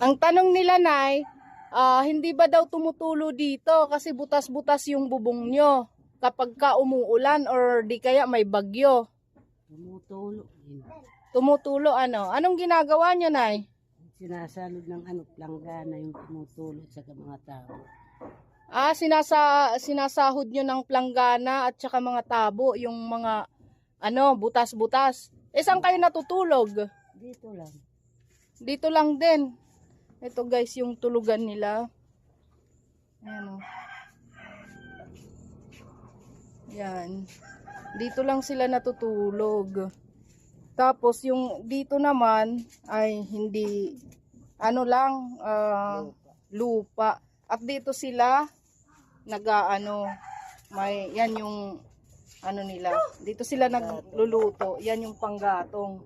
Ang tanong nila, Nay, hindi ba daw tumutulo dito kasi butas-butas yung bubong nyo kapag ka umuulan or di kaya may bagyo? Tumutulo din. Tumutulo ano? Anong ginagawa nyo, Nay? Sinasalod ng planggana yung tumutulo sa mga tao. Sinasahod nyo ng planggana at saka mga tabo, yung mga butas-butas. Saan kayo natutulog? Dito lang. Dito lang din. Ito guys, yung tulugan nila. Ayan o. Yan. Dito lang sila natutulog. Tapos yung dito naman ay hindi lupa. At dito sila yan yung nila. Dito sila nagluluto. Yan yung panggatong.